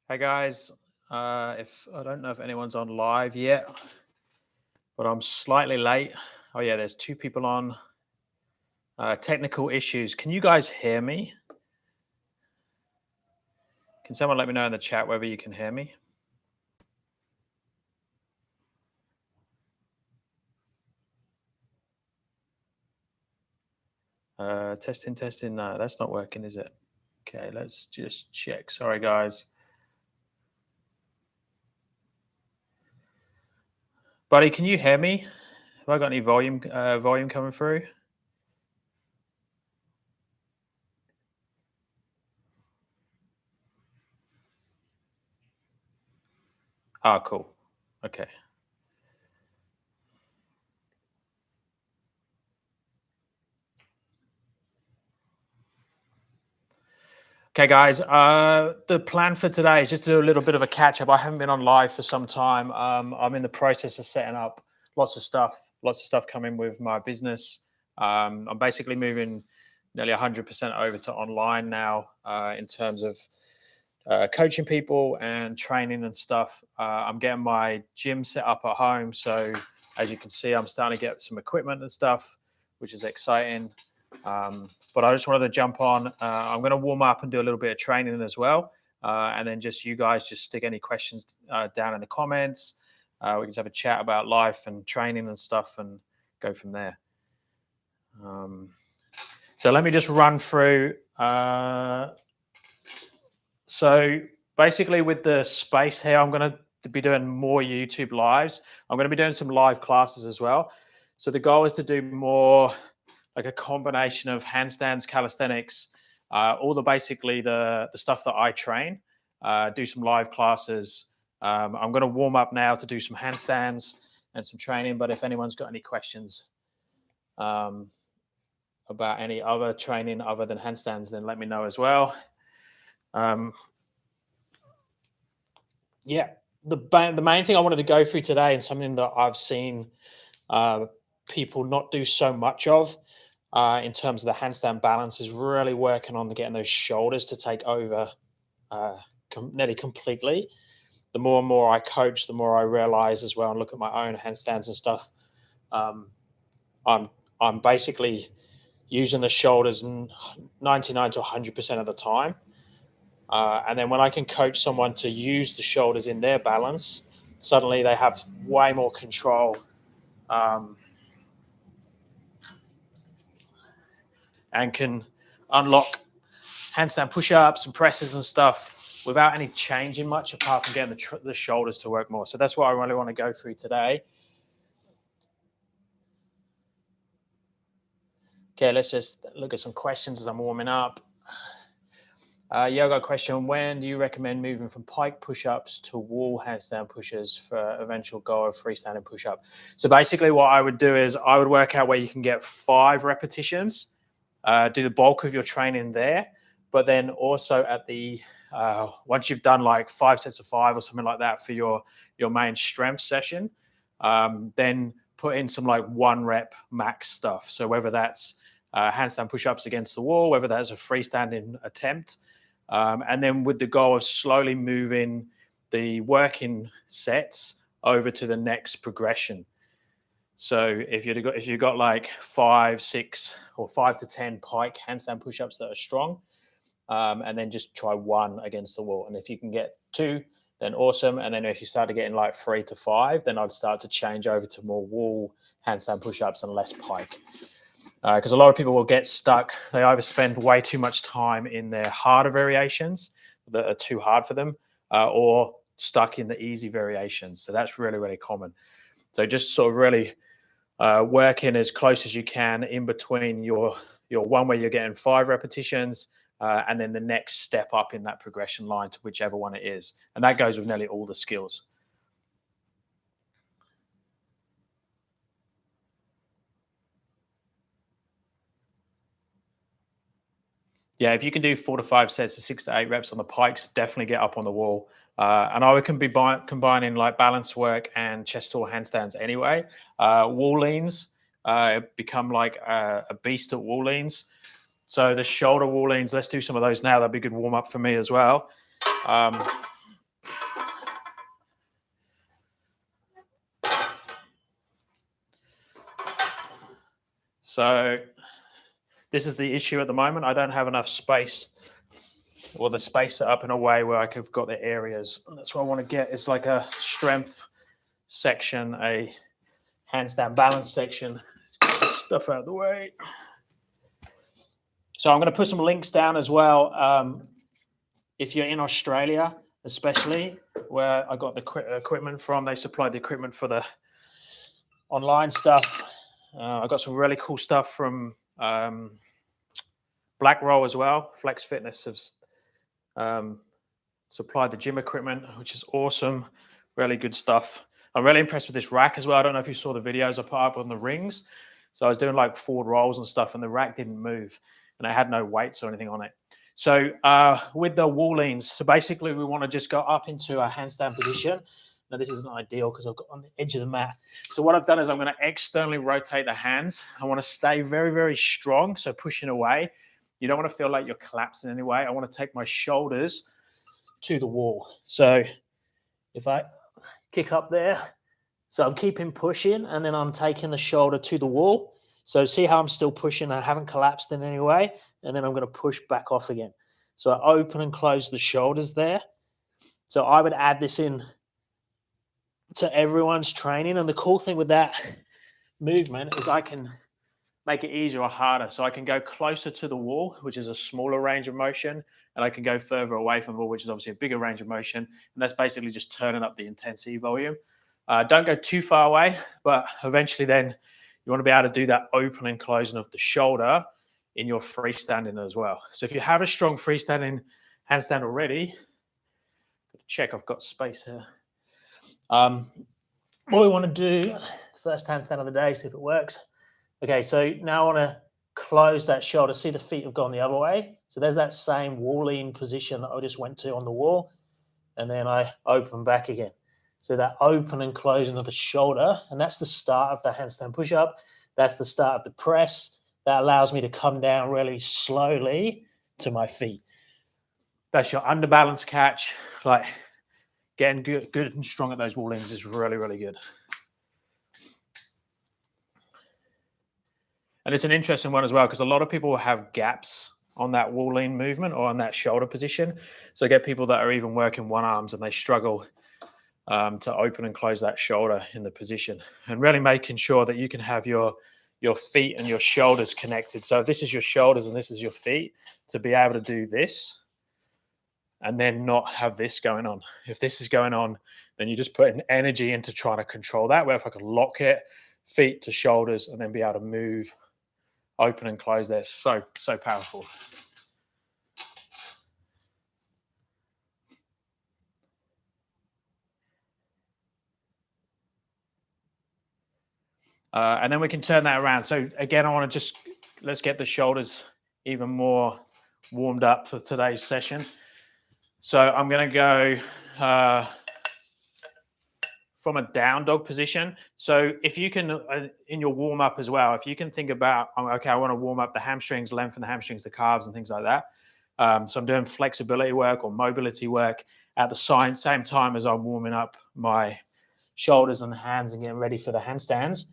Hey guys, if I don't know if anyone's on live yet, but I'm slightly late. Oh yeah, there's two people on. Technical issues. Can you guys hear me? Can someone let me know in the chat whether you can hear me? Testing, testing. No, that's not working, is it? Okay, let's just check. Sorry, guys. Buddy, can you hear me? Have I got any volume coming through? Ah, cool. Okay. Okay, guys. The plan for today is just to do a little bit of a catch up. I haven't been on live for some time. I'm in the process of setting up lots of stuff coming with my business. I'm basically moving nearly 100% over to online now in terms of coaching people and training and stuff. I'm getting my gym set up at home. So, as you can see, I'm starting to get some equipment and stuff, which is exciting. But I just wanted to jump on. I'm going to warm up and do a little bit of training as well. And then just you guys just stick any questions down in the comments. We can just have a chat about life and training and stuff and go from there. So let me just run through. So basically with the space here, I'm going to be doing more YouTube lives. I'm going to be doing some live classes as well. So the goal is to do more like a combination of handstands, calisthenics, all the basically the stuff that I train, do some live classes. I'm going to warm up now to do some handstands and some training. But if anyone's got any questions about any other training other than handstands, then let me know as well. Yeah, the main thing I wanted to go through today, and something that I've seen people not do so much of in terms of the handstand balance, is really working on getting those shoulders to take over nearly completely. The more and more I coach, the more I realize as well and look at my own handstands and stuff. I'm basically using the shoulders 99 to 100% of the time. And then when I can coach someone to use the shoulders in their balance, suddenly they have way more control and can unlock handstand push-ups and presses and stuff without any changing much apart from getting the shoulders to work more. So that's what I really want to go through today. Okay, let's just look at some questions as I'm warming up. I got a question. When do you recommend moving from pike push-ups to wall handstand pushes for eventual goal of freestanding push-up? So basically what I would do is I would work out where you can get 5 repetitions, do the bulk of your training there, but then also at the once you've done like 5 sets of 5 or something like that for your main strength session, then put in some like 1 rep max stuff. So whether that's handstand push-ups against the wall, whether that's a freestanding attempt, and then with the goal of slowly moving the working sets over to the next progression. So if you've got like 5, 6, or 5 to 10 pike handstand push-ups that are strong, and then just try 1 against the wall. And if you can get 2, then awesome. And then if you start to get in like 3 to 5, then I'd start to change over to more wall handstand push-ups and less pike. Because a lot of people will get stuck. They either spend way too much time in their harder variations that are too hard for them, or stuck in the easy variations. So that's really, really common. So just sort of really work in as close as you can in between your one where you're getting 5 repetitions, and then the next step up in that progression line to whichever one it is. And that goes with nearly all the skills. Yeah, if you can do 4 to 5 sets of 6 to 8 reps on the pikes, definitely get up on the wall. And I would combining like balance work and chest to wall handstands anyway. Wall leans become like a beast at wall leans. So the shoulder wall leans, let's do some of those now. That'd be a good warm up for me as well. So this is the issue at the moment. I don't have enough space, or the space set up in a way where I could have got the areas. And that's what I want to get. It's like a strength section, a handstand balance section. Let's get this stuff out of the way. So I'm going to put some links down as well. If you're in Australia, especially, where I got the equipment from, they supplied the equipment for the online stuff. I got some really cool stuff from Black Roll as well. Flex Fitness have supplied the gym equipment, which is awesome. Really good stuff. I'm really impressed with this rack as well. I don't know if you saw the videos I put up on the rings. So I was doing like forward rolls and stuff, and the rack didn't move, and it had no weights or anything on it. So with the wall leans, so basically we want to just go up into a handstand position. Now this isn't ideal because I've got on the edge of the mat. So what I've done is I'm going to externally rotate the hands. I want to stay very, very strong. So pushing away. You don't want to feel like you're collapsing in any way. I want to take my shoulders to the wall. So if I kick up there, so I'm keeping pushing, and then I'm taking the shoulder to the wall. So see how I'm still pushing? I haven't collapsed in any way. And then I'm going to push back off again. So I open and close the shoulders there. So I would add this in to everyone's training. And the cool thing with that movement is I can make it easier or harder. So I can go closer to the wall, which is a smaller range of motion, and I can go further away from the wall, which is obviously a bigger range of motion. And that's basically just turning up the intensity volume. Don't go too far away, but eventually then you want to be able to do that open and closing of the shoulder in your freestanding as well. So if you have a strong freestanding handstand already, check I've got space here. What we want to do, first handstand of the day, see if it works. Okay, so now I want to close that shoulder. See the feet have gone the other way. So there's that same wall lean position that I just went to on the wall. And then I open back again. So that open and closing of the shoulder, and that's the start of the handstand push-up. That's the start of the press. That allows me to come down really slowly to my feet. That's your underbalance catch. Like getting good and strong at those wall leans is really, really good. And it's an interesting one as well, because a lot of people have gaps on that wall lean movement or on that shoulder position. So I get people that are even working one arms and they struggle to open and close that shoulder in the position, and really making sure that you can have your feet and your shoulders connected. So if this is your shoulders and this is your feet, to be able to do this and then not have this going on. If this is going on, then you just put an energy into trying to control that, where if I could lock it, feet to shoulders, and then be able to move, open and close, they're so powerful. And then we can turn that around. So again, I want to let's get the shoulders even more warmed up for today's session. So I'm going to go from a down dog position. So if you can, in your warm up as well, if you can think about, okay, I want to warm up the hamstrings, lengthen the hamstrings, the calves and things like that. So I'm doing flexibility work or mobility work at the same time as I'm warming up my shoulders and hands and getting ready for the handstands.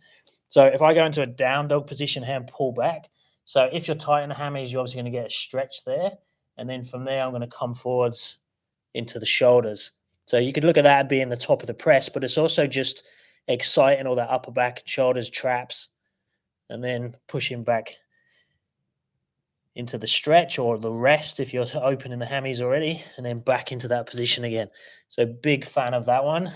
So if I go into a down dog position, hand pull back. So if you're tight in the hammies, you're obviously going to get a stretch there. And then from there, I'm going to come forwards into the shoulders. So you could look at that being the top of the press, but it's also just exciting all that upper back and shoulders traps, and then pushing back into the stretch or the rest if you're open in the hammies already, and then back into that position again. So big fan of that one.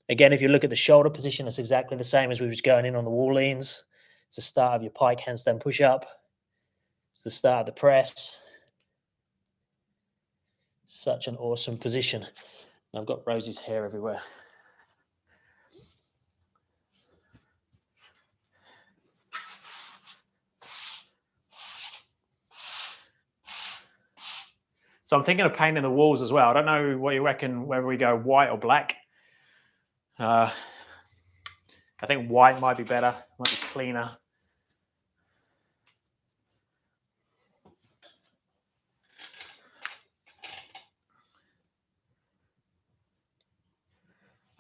Again, if you look at the shoulder position, it's exactly the same as we was going in on the wall leans. It's the start of your pike handstand push-up. It's the start of the press. Such an awesome position. And I've got Rosie's hair everywhere. So I'm thinking of painting the walls as well. I don't know what you reckon, whether we go white or black. I think white might be better, might be cleaner.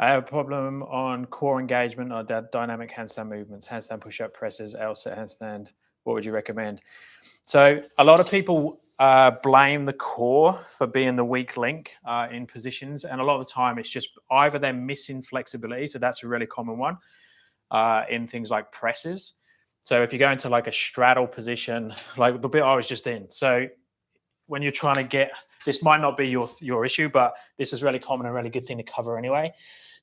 I have a problem on core engagement or dynamic handstand movements, handstand push-up presses, L-sit handstand. What would you recommend? So a lot of people blame the core for being the weak link in positions. And a lot of the time it's just either they're missing flexibility. So that's a really common one in things like presses. So if you go into like a straddle position, like the bit I was just in. So when you're trying to get, this might not be your issue, but this is really common and a really good thing to cover anyway.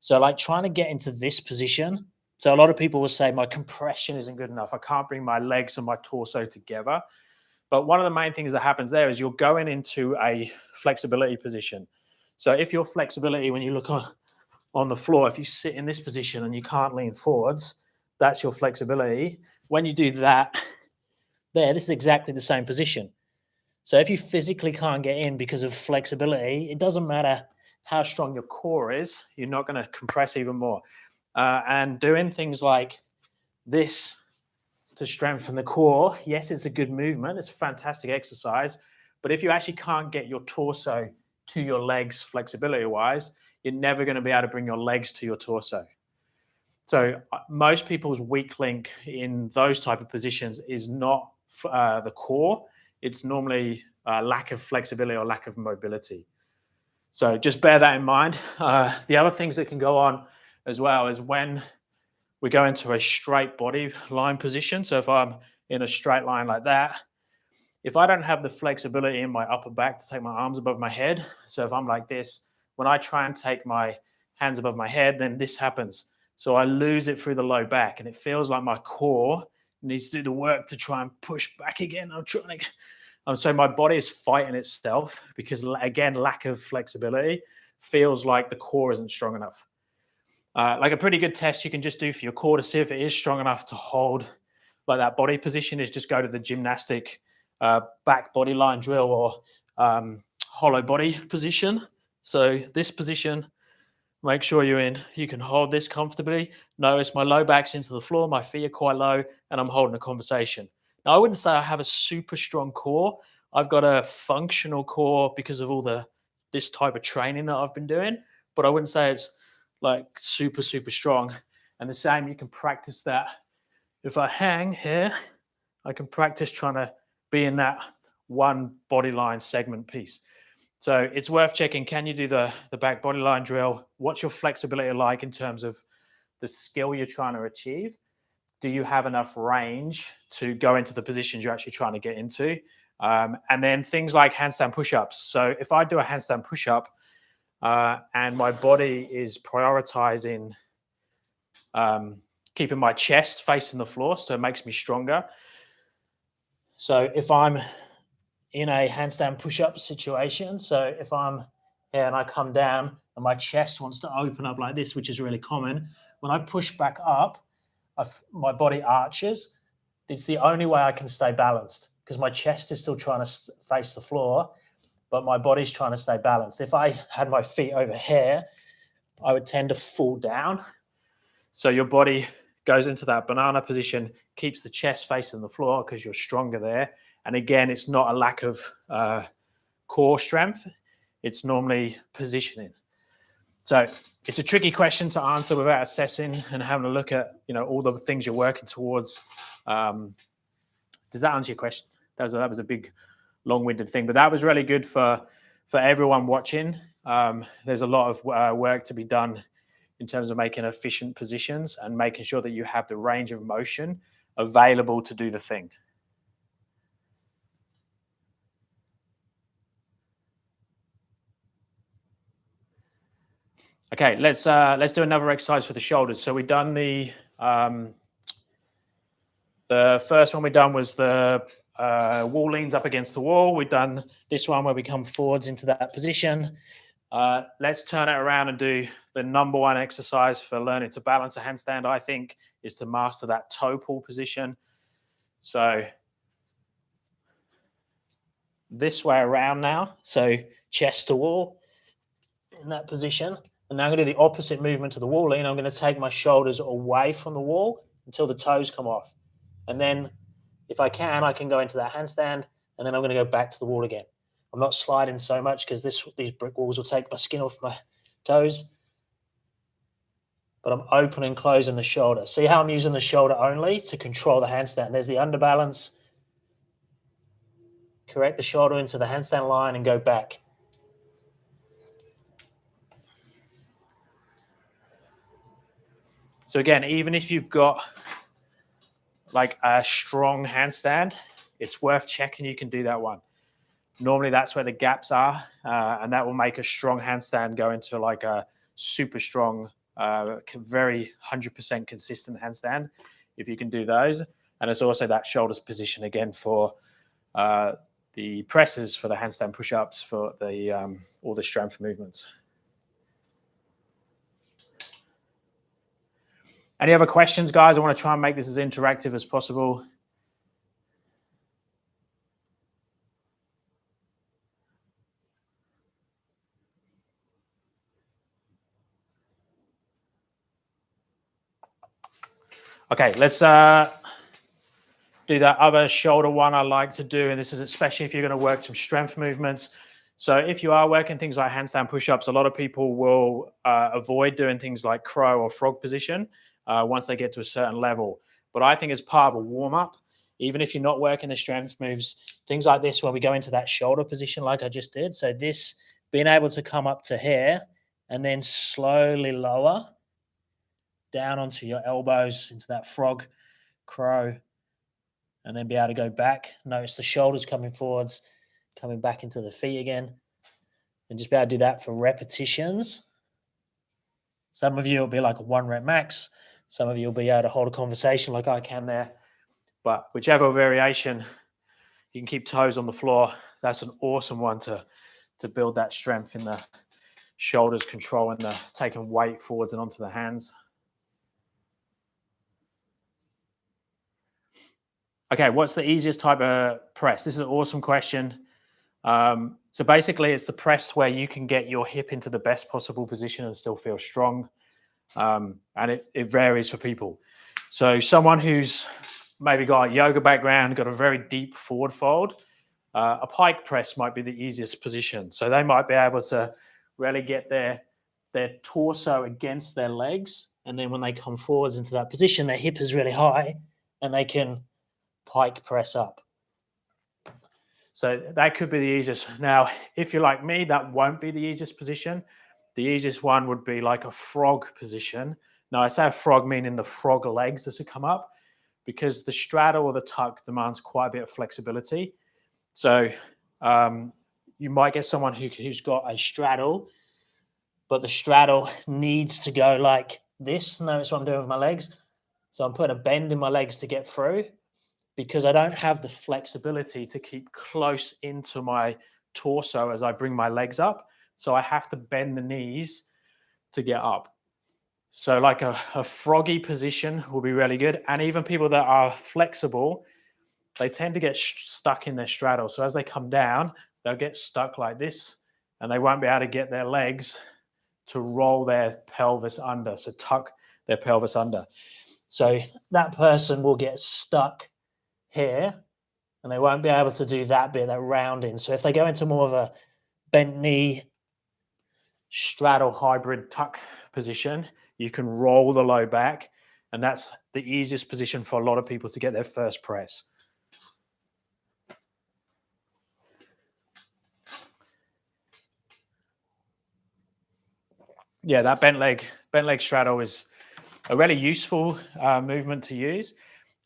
So like trying to get into this position. So a lot of people will say my compression isn't good enough. I can't bring my legs and my torso together. But one of the main things that happens there is you're going into a flexibility position. So if your flexibility, when you look on the floor, if you sit in this position and you can't lean forwards, that's your flexibility. When you do that, this is exactly the same position. So if you physically can't get in because of flexibility, it doesn't matter how strong your core is, you're not going to compress even more. And doing things like this to strengthen the core, yes, it's a good movement. It's a fantastic exercise. But if you actually can't get your torso to your legs flexibility-wise, you're never going to be able to bring your legs to your torso. So most people's weak link in those type of positions is not the core. It's normally lack of flexibility or lack of mobility. So just bear that in mind. The other things that can go on as well is when we go into a straight body line position. So if I'm in a straight line like that, if I don't have the flexibility in my upper back to take my arms above my head, so if I'm like this, when I try and take my hands above my head, then this happens. So I lose it through the low back, and it feels like my core needs to do the work to try and push back again. So my body is fighting itself because, again, lack of flexibility feels like the core isn't strong enough. Like a pretty good test you can just do for your core to see if it is strong enough to hold like that body position is just go to the gymnastic back body line drill or hollow body position. So this position, make sure you're in. You can hold this comfortably. Notice my low back's into the floor, my feet are quite low, and I'm holding a conversation. Now, I wouldn't say I have a super strong core. I've got a functional core because of all this type of training that I've been doing, but I wouldn't say it's like super, super strong. And the same, you can practice that. If I hang here, I can practice trying to be in that one body line segment piece. So it's worth checking, can you do the back body line drill? What's your flexibility like in terms of the skill you're trying to achieve? Do you have enough range to go into the positions you're actually trying to get into? And then things like handstand push-ups. So if I do a handstand push-up and my body is prioritizing keeping my chest facing the floor, so it makes me stronger. So if I'm in a handstand push-up situation, so if I'm here and I come down and my chest wants to open up like this, which is really common, when I push back up, my body arches. It's the only way I can stay balanced because my chest is still trying to face the floor, but my body's trying to stay balanced. If I had my feet over here, I would tend to fall down. So your body goes into that banana position, keeps the chest facing the floor because you're stronger there. And again, it's not a lack of core strength. It's normally positioning. So it's a tricky question to answer without assessing and having a look at, all the things you're working towards. Does that answer your question? That was a big, long-winded thing, but that was really good for everyone watching. There's a lot of work to be done in terms of making efficient positions and making sure that you have the range of motion available to do the thing. Okay, let's do another exercise for the shoulders. So we've done the first one we done was the wall leans up against the wall. We've done this one where we come forwards into that position. Let's turn it around and do the number one exercise for learning to balance a handstand, I think, is to master that toe pull position. So this way around now. So chest to wall in that position. And now I'm going to do the opposite movement to the wall lean. I'm going to take my shoulders away from the wall until the toes come off. And then if I can go into that handstand, and then I'm going to go back to the wall again. I'm not sliding so much because these brick walls will take my skin off my toes. but I'm open and closing the shoulder. See how I'm using the shoulder only to control the handstand? There's the underbalance. Correct the shoulder into the handstand line and go back. So again, even if you've got like a strong handstand, it's worth checking you can do that one. Normally that's where the gaps are, and that will make a strong handstand go into like a super strong, very 100% consistent handstand if you can do those. And it's also that shoulders position again for the presses, for the handstand push-ups, for the all the strength movements. Any other questions, guys? I want to try and make this as interactive as possible. Okay, let's do that other shoulder one I like to do, and this is especially if you're going to work some strength movements. So if you are working things like handstand push-ups, a lot of people will avoid doing things like crow or frog position once they get to a certain level. But I think as part of a warm-up, even if you're not working the strength moves, things like this, where we go into that shoulder position like I just did. So this, being able to come up to here and then slowly lower down onto your elbows into that frog, crow, and then be able to go back. Notice the shoulders coming forwards, coming back into the feet again, and just be able to do that for repetitions. Some of you will be like a 1 rep max. Some of you will be able to hold a conversation like I can there. But whichever variation, you can keep toes on the floor. That's an awesome one to build that strength in the shoulders, controlling the taking weight forwards and onto the hands. Okay, what's the easiest type of press? This is an awesome question. So basically, it's the press where you can get your hip into the best possible position and still feel strong. And it varies for people. So someone who's maybe got a yoga background, got a very deep forward fold, a pike press might be the easiest position. So they might be able to really get their torso against their legs. And then when they come forwards into that position, their hip is really high and they can pike press up. So that could be the easiest. Now, if you're like me, that won't be the easiest position. The easiest one would be like a frog position. Now, I say a frog meaning the frog legs as it come up, because the straddle or the tuck demands quite a bit of flexibility. So you might get someone who's got a straddle, but the straddle needs to go like this. Notice what I'm doing with my legs. So I'm putting a bend in my legs to get through, because I don't have the flexibility to keep close into my torso as I bring my legs up. So I have to bend the knees to get up. So like a froggy position will be really good. And even people that are flexible, they tend to get stuck in their straddle. So as they come down, they'll get stuck like this, and they won't be able to get their legs to roll their pelvis under, so tuck their pelvis under. So that person will get stuck here, and they won't be able to do that bit, that rounding. So if they go into more of a bent knee, straddle hybrid tuck position, you can roll the low back, and that's the easiest position for a lot of people to get their first press. Yeah, that bent leg straddle is a really useful movement to use.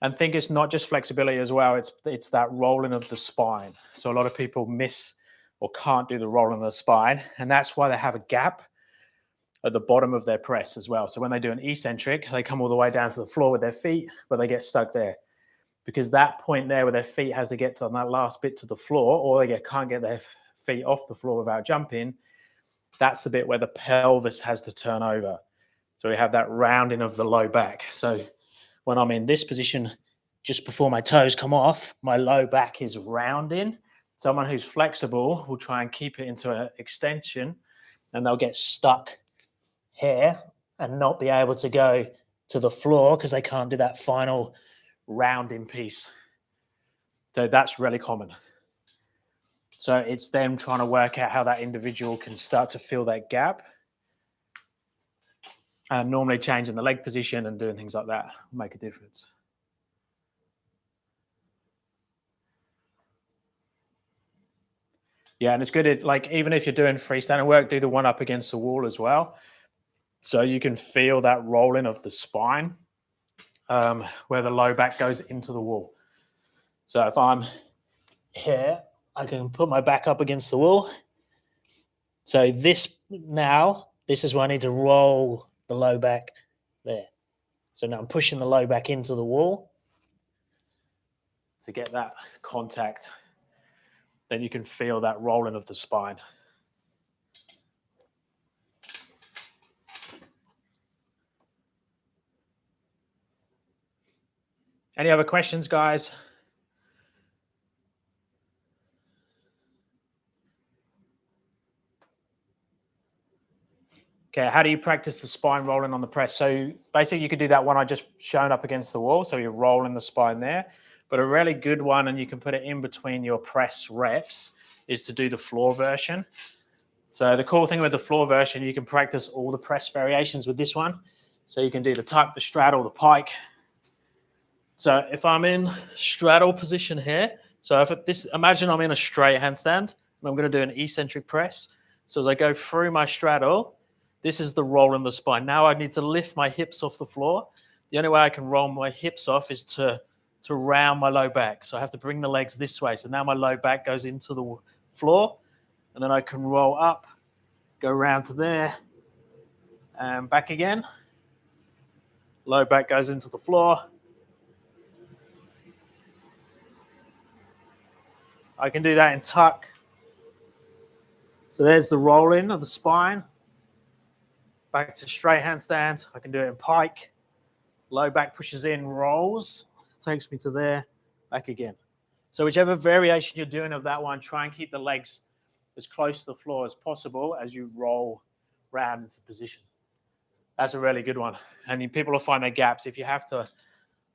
And think it's not just flexibility as well, it's that rolling of the spine. So a lot of people miss or can't do the rolling of the spine, and that's why they have a gap at the bottom of their press as well. So when they do an eccentric, they come all the way down to the floor with their feet, but they get stuck there. Because that point there where their feet has to get to that last bit to the floor, or they can't get their feet off the floor without jumping, that's the bit where the pelvis has to turn over. So we have that rounding of the low back. So when I'm in this position, just before my toes come off, my low back is rounding. Someone who's flexible will try and keep it into an extension, and they'll get stuck here and not be able to go to the floor because they can't do that final rounding piece. So that's really common. So it's them trying to work out how that individual can start to fill that gap. And normally changing the leg position and doing things like that will make a difference. Yeah, and it's good, like even if you're doing freestanding work, do the one up against the wall as well. So you can feel that rolling of the spine where the low back goes into the wall. So if I'm here, I can put my back up against the wall. So this is where I need to roll the low back there. So now I'm pushing the low back into the wall to get that contact. Then you can feel that rolling of the spine. Any other questions, guys? Okay, how do you practice the spine rolling on the press? So basically you could do that one I just shown up against the wall. So you're rolling the spine there. But a really good one, and you can put it in between your press reps, is to do the floor version. So the cool thing with the floor version, you can practice all the press variations with this one. So you can do the tuck, the straddle, the pike. So if I'm in straddle position here, so imagine I'm in a straight handstand, and I'm going to do an eccentric press. So as I go through my straddle, this is the roll in the spine. Now I need to lift my hips off the floor. The only way I can roll my hips off is to round my low back. So I have to bring the legs this way. So now my low back goes into the floor, and then I can roll up, go round to there, and back again. Low back goes into the floor. I can do that in tuck. So there's the roll in of the spine. Back to straight handstand. I can do it in pike. Low back pushes in, rolls, takes me to there, back again. So whichever variation you're doing of that one, try and keep the legs as close to the floor as possible as you roll round into position. That's a really good one. And people will find their gaps. If you have to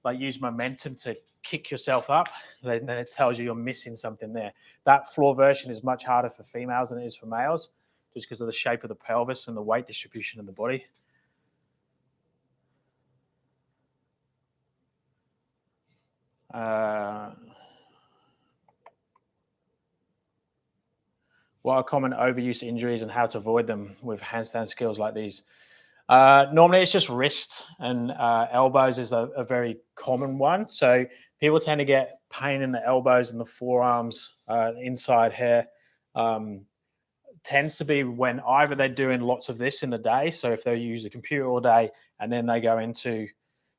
like use momentum to kick yourself up, then it tells you you're missing something there. That floor version is much harder for females than it is for males, just because of the shape of the pelvis and the weight distribution in the body. What are common overuse injuries and how to avoid them with handstand skills like these? Normally it's just wrist and elbows is a very common one. So people tend to get pain in the elbows and the forearms, inside here. Tends to be when either they're doing lots of this in the day. So if they use the computer all day and then they go into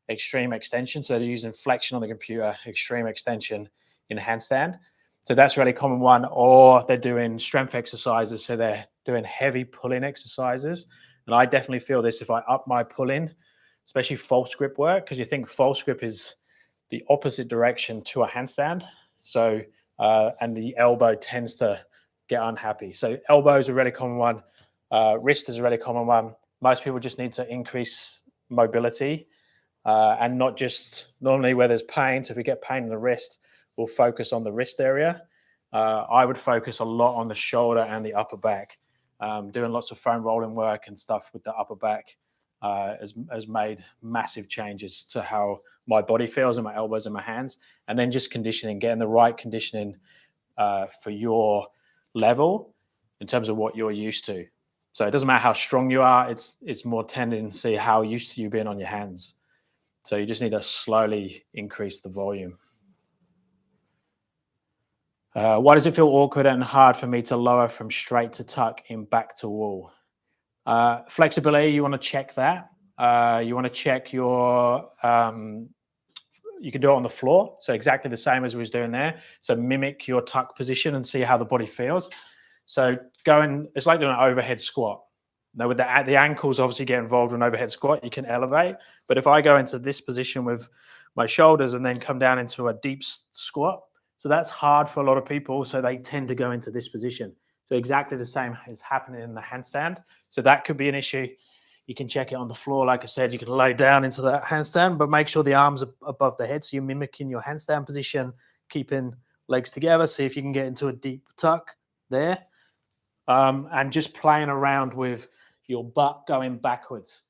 extreme extension. So they're using flexion on the computer, extreme extension in handstand. So that's a really common one. Or they're doing strength exercises. So they're doing heavy pulling exercises. And I definitely feel this if I up my pull-in, especially false grip work, because you think false grip is the opposite direction to a handstand. So, and the elbow tends to get unhappy. So elbow is a really common one. Wrist is a really common one. Most people just need to increase mobility and not just normally where there's pain. So if we get pain in the wrist, we'll focus on the wrist area. I would focus a lot on the shoulder and the upper back. Doing lots of foam rolling work and stuff with the upper back has made massive changes to how my body feels and my elbows and my hands. And then just conditioning, getting the right conditioning for your level in terms of what you're used to. So it doesn't matter how strong you are, it's more tending to see how used to you being on your hands. So you just need to slowly increase the volume. Why does it feel awkward and hard for me to lower from straight to tuck in back to wall? Flexibility, you want to check that. You want to check your, you can do it on the floor. So exactly the same as we was doing there. So mimic your tuck position and see how the body feels. So it's like doing an overhead squat. Now with the ankles obviously get involved in overhead squat, you can elevate. But if I go into this position with my shoulders and then come down into a deep squat, so that's hard for a lot of people. So they tend to go into this position. So exactly the same is happening in the handstand. So that could be an issue. You can check it on the floor. Like I said, you can lay down into that handstand, but make sure the arms are above the head. So you're mimicking your handstand position, keeping legs together. See if you can get into a deep tuck there. And just playing around with your butt going backwards.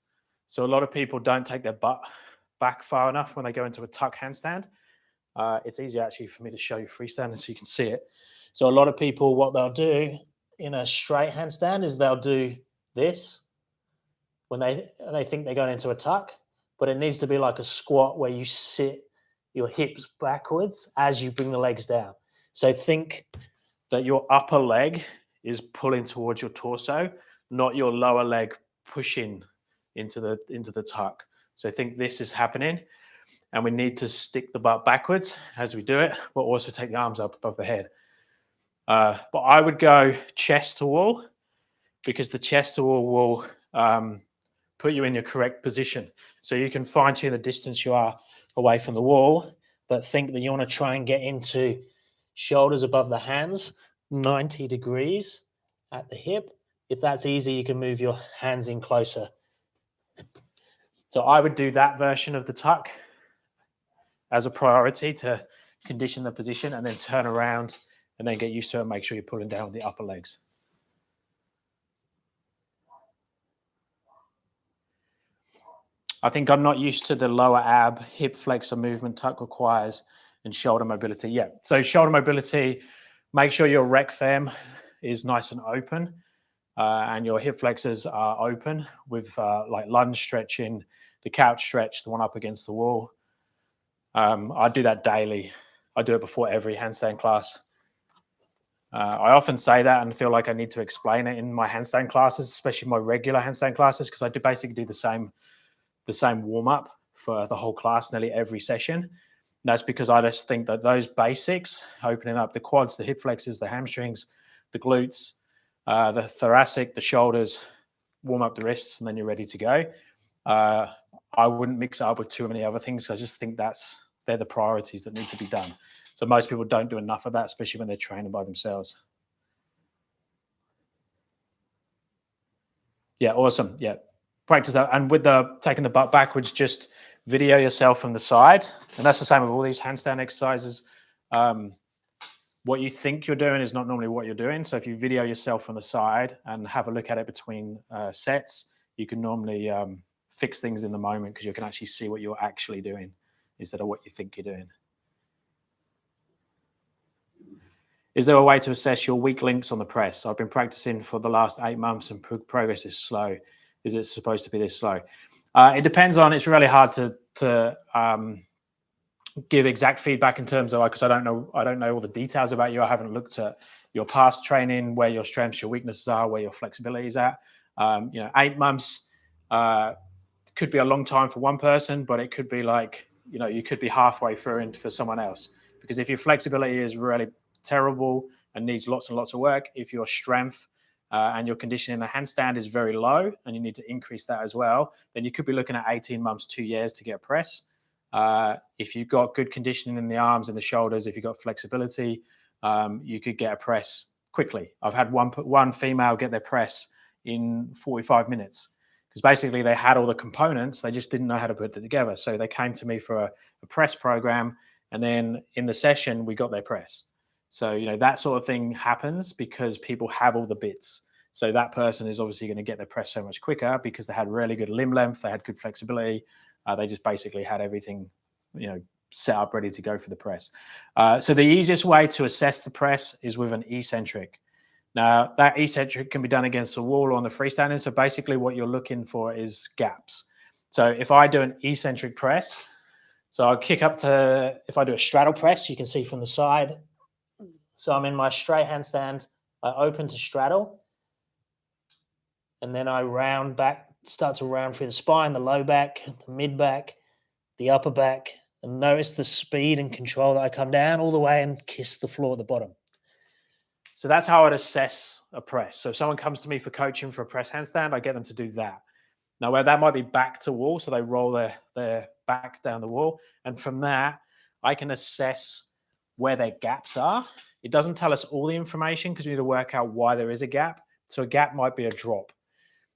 So a lot of people don't take their butt back far enough when they go into a tuck handstand. It's easier actually for me to show you freestanding so you can see it. So a lot of people, what they'll do in a straight handstand is they'll do this when they think they're going into a tuck, but it needs to be like a squat where you sit your hips backwards as you bring the legs down. So think that your upper leg is pulling towards your torso, not your lower leg pushing into the tuck. So I think this is happening, and we need to stick the butt backwards as we do it, but also take the arms up above the head. But I would go chest to wall, because the chest to wall will put you in your correct position. So you can fine tune the distance you are away from the wall, but think that you want to try and get into shoulders above the hands, 90 degrees at the hip. If that's easy, you can move your hands in closer. So I would do that version of the tuck as a priority to condition the position, and then turn around and then get used to it and make sure you're pulling down with the upper legs. I think I'm not used to the lower ab hip flexor movement tuck requires and shoulder mobility. Yeah, so shoulder mobility, make sure your rec fem is nice and open and your hip flexors are open with like lunge stretching, the couch stretch, the one up against the wall. I do that daily. I do it before every handstand class. I often say that and feel like I need to explain it in my handstand classes, especially my regular handstand classes, because I do basically do the same warm up for the whole class, nearly every session. And that's because I just think that those basics, opening up the quads, the hip flexors, the hamstrings, the glutes, the thoracic, the shoulders, warm up the wrists, and then you're ready to go. I wouldn't mix it up with too many other things. I just think they're the priorities that need to be done. So most people don't do enough of that, especially when they're training by themselves. Yeah, awesome. Yeah, practice that. And with the taking the butt backwards, just video yourself from the side. And that's the same with all these handstand exercises. What you think you're doing is not normally what you're doing. So if you video yourself from the side and have a look at it between sets, you can normally fix things in the moment, because you can actually see what you're actually doing instead of what you think you're doing. Is there a way to assess your weak links on the press? I've been practicing for the last 8 months and progress is slow. Is it supposed to be this slow? It depends on, it's really hard to give exact feedback in terms of, because I don't know all the details about you. I haven't looked at your past training, where your strengths, your weaknesses are, where your flexibility is at. 8 months could be a long time for one person, but it could be like, you could be halfway through and for someone else. Because if your flexibility is really terrible and needs lots and lots of work, if your strength and your conditioning in the handstand is very low and you need to increase that as well, then you could be looking at 18 months, 2 years to get a press. If you've got good conditioning in the arms and the shoulders, if you've got flexibility, you could get a press quickly. I've had one female get their press in 45 minutes, because basically they had all the components, they just didn't know how to put it together. So they came to me for a press program, and then in the session we got their press. So, that sort of thing happens because people have all the bits. So that person is obviously going to get their press so much quicker because they had really good limb length, they had good flexibility. They just basically had everything, set up ready to go for the press. So the easiest way to assess the press is with an eccentric. Now, that eccentric can be done against the wall or on the freestanding. So basically what you're looking for is gaps. So if I do an eccentric press, so I'll kick up to, if I do a straddle press, you can see from the side. So I'm in my straight handstand, I open to straddle, and then I round back, start to round through the spine, the low back, the mid back, the upper back, and notice the speed and control that I come down all the way and kiss the floor at the bottom. So that's how I'd assess a press. So if someone comes to me for coaching for a press handstand, I get them to do that. Now, where that might be back to wall, so they roll their back down the wall, and from that, I can assess where their gaps are. It doesn't tell us all the information because we need to work out why there is a gap. So a gap might be a drop.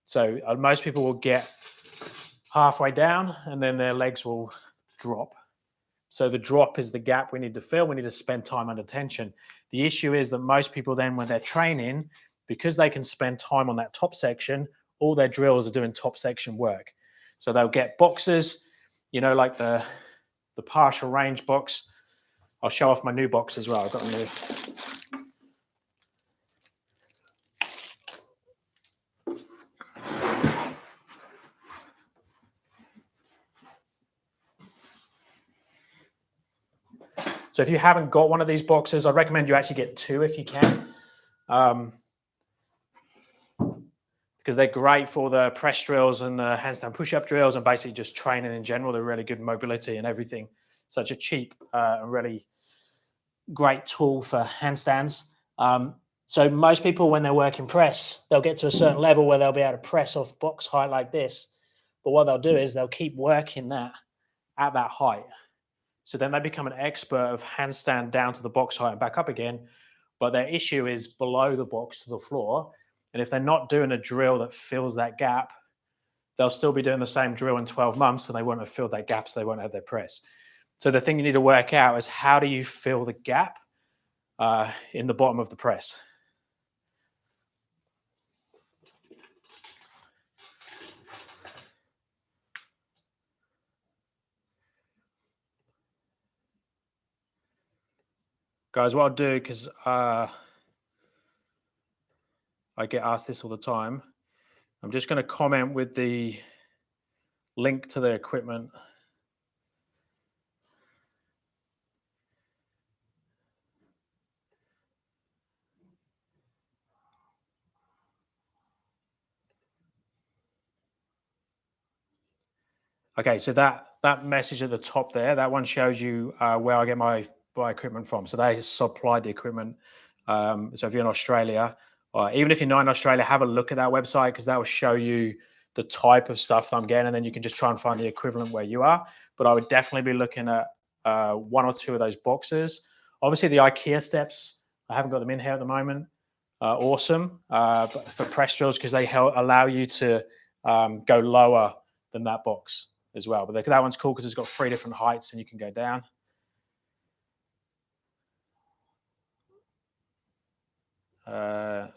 So most people will get halfway down and then their legs will drop. So the drop is the gap we need to fill. We need to spend time under tension. The issue is that most people then, when they're training, because they can spend time on that top section, all their drills are doing top section work. So they'll get boxes, you know, like the partial range box. I'll show off my new box as well. I've got a new. So if you haven't got one of these boxes, I recommend you actually get two if you can. Because they're great for the press drills and the handstand push-up drills and basically just training in general. They're really good mobility and everything. Such a cheap and really great tool for handstands. So most people, when they're working press, they'll get to a certain level where they'll be able to press off box height like this. But what they'll do is they'll keep working that at that height. So then they become an expert of handstand down to the box height and back up again. But their issue is below the box to the floor. And if they're not doing a drill that fills that gap, they'll still be doing the same drill in 12 months and they won't have filled that gap, so they won't have their press. So the thing you need to work out is how do you fill the gap in the bottom of the press? Guys, what I'll do, because I get asked this all the time, I'm just going to comment with the link to the equipment. Okay, so that message at the top there, that one shows you where I get my equipment from. So they supply the equipment. So if you're in Australia, or even if you're not in Australia, have a look at that website because that will show you the type of stuff that I'm getting, and then you can just try and find the equivalent where you are. But I would definitely be looking at one or two of those boxes. Obviously, the IKEA steps, I haven't got them in here at the moment. Awesome, but for press drills because they allow you to go lower than that box as well. But that one's cool because it's got 3 different heights and you can go down.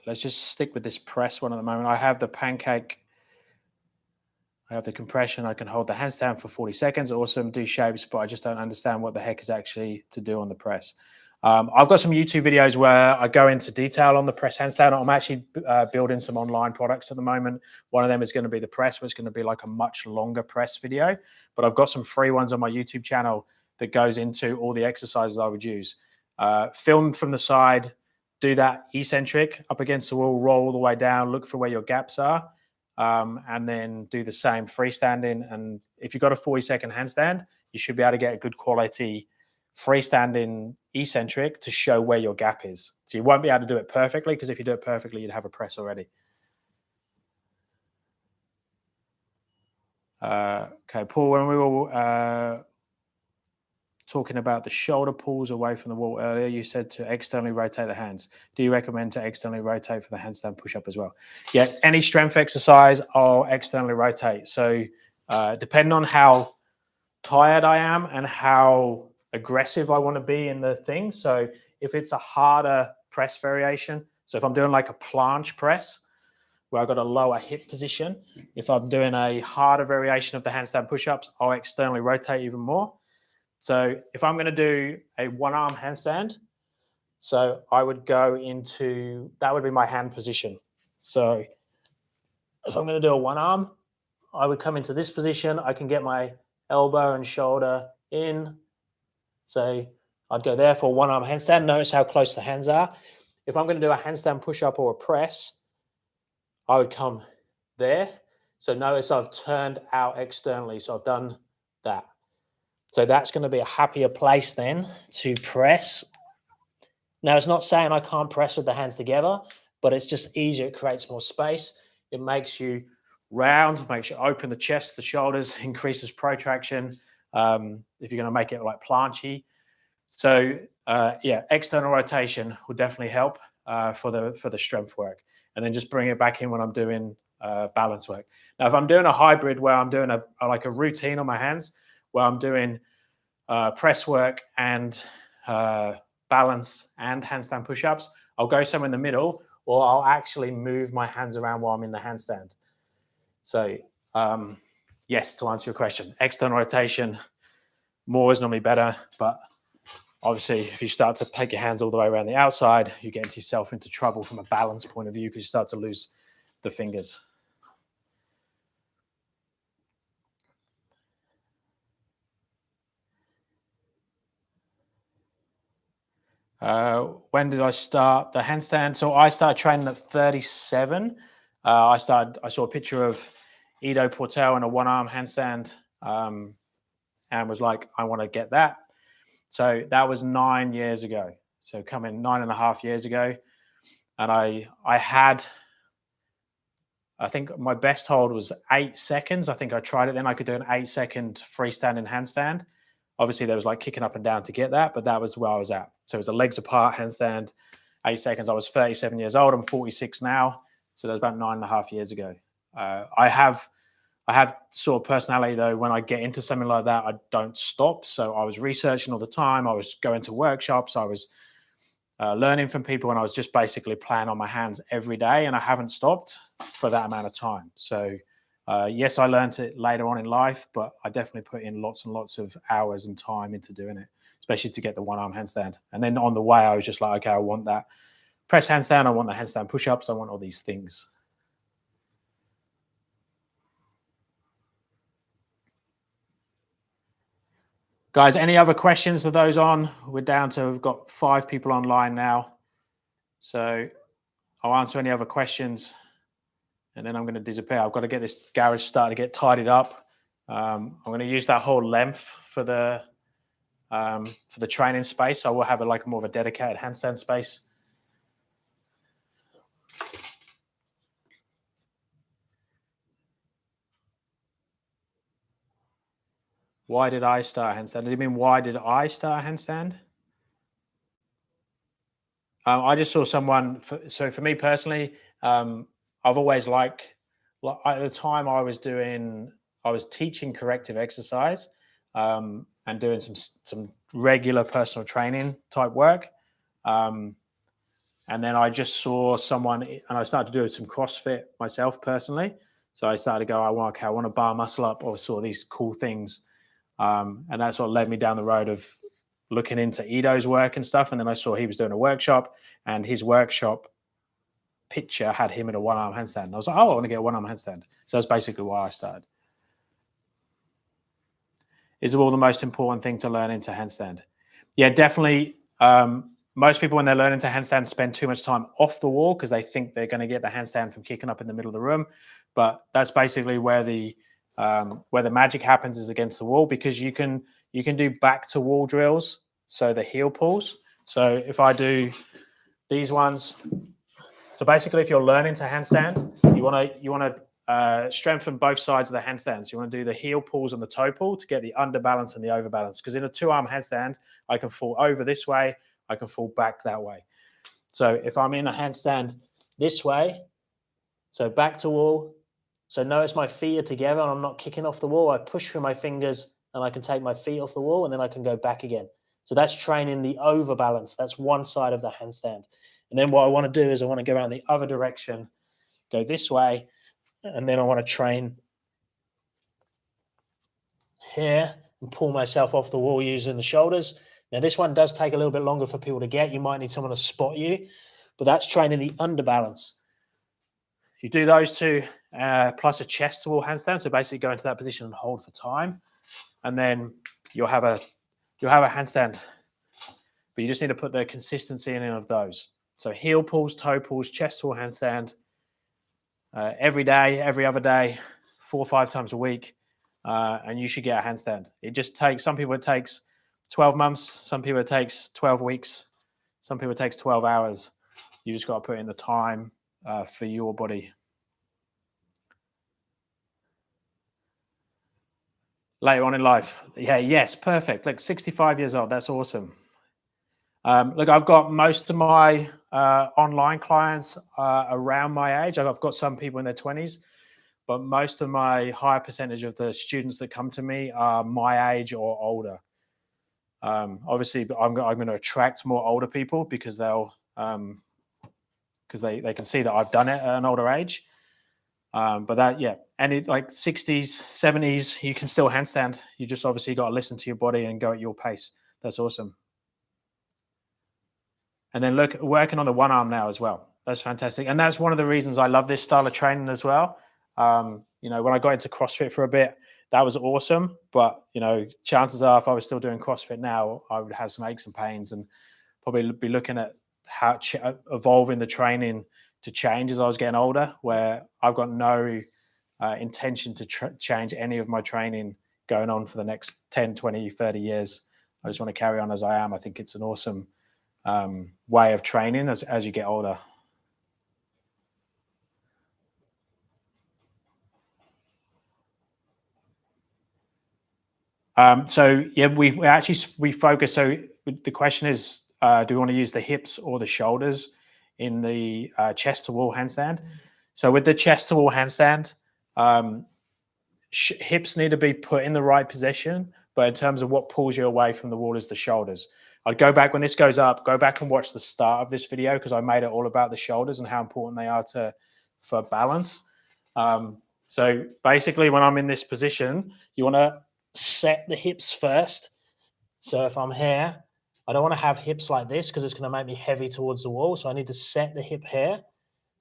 Let's just stick with this press one at the moment. I have the pancake. I have the compression. I can hold the handstand for 40 seconds. Awesome. Do shapes, but I just don't understand what the heck is actually to do on the press. I've got some YouTube videos where I go into detail on the press handstand. I'm actually building some online products at the moment. One of them is going to be the press, which is going to be like a much longer press video. But I've got some free ones on my YouTube channel that goes into all the exercises I would use. Film from the side, do that eccentric up against the wall, roll all the way down, look for where your gaps are, and then do the same freestanding. And if you've got a 40-second handstand, you should be able to get a good quality freestanding eccentric to show where your gap is. So you won't be able to do it perfectly because if you do it perfectly, you'd have a press already. Okay, Paul, when we were talking about the shoulder pulls away from the wall earlier, you said to externally rotate the hands. Do you recommend to externally rotate for the handstand push-up as well? Yeah, any strength exercise, I'll externally rotate. So depending on how tired I am and how aggressive I want to be in the thing. So if it's a harder press variation, so if I'm doing like a planche press where I've got a lower hip position, if I'm doing a harder variation of the handstand push-ups, I'll externally rotate even more. So if I'm going to do a one-arm handstand, so I would go into, that would be my hand position. So if I'm going to do a one arm, I would come into this position. I can get my elbow and shoulder in. So I'd go there for a one-arm handstand. Notice how close the hands are. If I'm going to do a handstand push-up or a press, I would come there. So notice I've turned out externally. So I've done that. So that's going to be a happier place then to press. Now, it's not saying I can't press with the hands together, but it's just easier. It creates more space. It makes you round, makes you open the chest, the shoulders, increases protraction. If you're going to make it like planchy. So yeah, external rotation will definitely help for the strength work. And then just bring it back in when I'm doing balance work. Now, if I'm doing a hybrid where I'm doing like a routine on my hands, where I'm doing press work and balance and handstand push-ups, I'll go somewhere in the middle, or I'll actually move my hands around while I'm in the handstand. So yes, to answer your question, external rotation, more is normally better. But obviously, if you start to take your hands all the way around the outside, you get yourself into trouble from a balance point of view because you start to lose the fingers. When did I start the handstand? So I started training at 37. I saw a picture of Ido Portal in a one-arm handstand and was like, I want to get that. So that was 9 years ago. So coming 9.5 years ago. And I think my best hold was 8 seconds. I think I tried it then. I could do an 8-second freestanding handstand. Obviously, there was like kicking up and down to get that, but that was where I was at. So it was a legs apart handstand, 8 seconds. I was 37 years old. I'm 46 now. So that was about 9.5 years ago. I have sort of personality though, when I get into something like that, I don't stop. So I was researching all the time. I was going to workshops. I was learning from people, and I was just basically playing on my hands every day, and I haven't stopped for that amount of time. So yes, I learned it later on in life, but I definitely put in lots and lots of hours and time into doing it, especially to get the one-arm handstand. And then on the way, I was just like, okay, I want that press handstand. I want the handstand push-ups. I want all these things. Guys, any other questions for those on? We're down to, we've got 5 people online now. So I'll answer any other questions and then I'm going to disappear. I've got to get this garage started to get tidied up. I'm going to use that whole length for the training space. So I will have like more of a dedicated handstand space. Why did I start handstand? Did you mean why did I start handstand? I just saw someone. So for me personally, I've always at the time I was teaching corrective exercise and doing some regular personal training type work. And then I just saw someone, and I started to do some CrossFit myself personally. So I started to go, I want to bar muscle up, or saw these cool things. And that's what led me down the road of looking into Ido's work and stuff. And then I saw he was doing a workshop, and his workshop picture had him in a one-arm handstand. And I was like, oh, I want to get a one-arm handstand. So that's basically why I started. Is the wall the most important thing to learn into handstand? Yeah, definitely. Most people, when they're learning to handstand, spend too much time off the wall because they think they're going to get the handstand from kicking up in the middle of the room. But that's basically where the magic happens, is against the wall, because you can do back to wall drills. So the heel pulls. So if I do these ones, so basically if you're learning to handstand, you want to strengthen both sides of the handstand. So you want to do the heel pulls and the toe pull to get the underbalance and the overbalance. Because in a 2-arm handstand, I can fall over this way, I can fall back that way. So if I'm in a handstand this way, so back to wall, so notice my feet are together and I'm not kicking off the wall. I push through my fingers and I can take my feet off the wall, and then I can go back again. So that's training the overbalance. That's one side of the handstand. And then what I want to do is I want to go around the other direction, go this way, and then I want to train here and pull myself off the wall using the shoulders. Now, this one does take a little bit longer for people to get. You might need someone to spot you, but that's training the underbalance. You do those two plus a chest to wall handstand. So basically go into that position and hold for time. And then you'll have a handstand. But you just need to put the consistency in of those. So heel pulls, toe pulls, chest to wall handstand every day, every other day, 4 or 5 times a week. And you should get a handstand. It just takes, some people it takes 12 months, some people it takes 12 weeks, some people it takes 12 hours. You just got to put in the time for your body. Later on in life. Yeah, yes, perfect. Like 65 years old, that's awesome. Look, I've got most of my online clients around my age. I've got some people in their 20s. But most of my higher percentage of the students that come to me are my age or older. Obviously, I'm going to attract more older people because they can see that I've done it at an older age. But that, yeah, and like 60s, 70s, you can still handstand. You just obviously got to listen to your body and go at your pace. That's awesome. And then look, working on the one arm now as well. That's fantastic. And that's one of the reasons I love this style of training as well. You know, when I got into CrossFit for a bit, that was awesome. But, you know, chances are if I was still doing CrossFit now, I would have some aches and pains and probably be looking at how evolving the training to change as I was getting older, where I've got no intention to change any of my training going on for the next 10, 20, 30 years. I just want to carry on as I am. I think it's an awesome way of training as you get older. So yeah, we focus. So the question is, do we want to use the hips or the shoulders in the chest to wall handstand? So with the chest to wall handstand, hips need to be put in the right position, but in terms of what pulls you away from the wall is the shoulders. I'd go back when this goes up, go back and watch the start of this video because I made it all about the shoulders and how important they are for balance. So basically when I'm in this position, you want to set the hips first. So if I'm here, I don't want to have hips like this because it's going to make me heavy towards the wall. So I need to set the hip here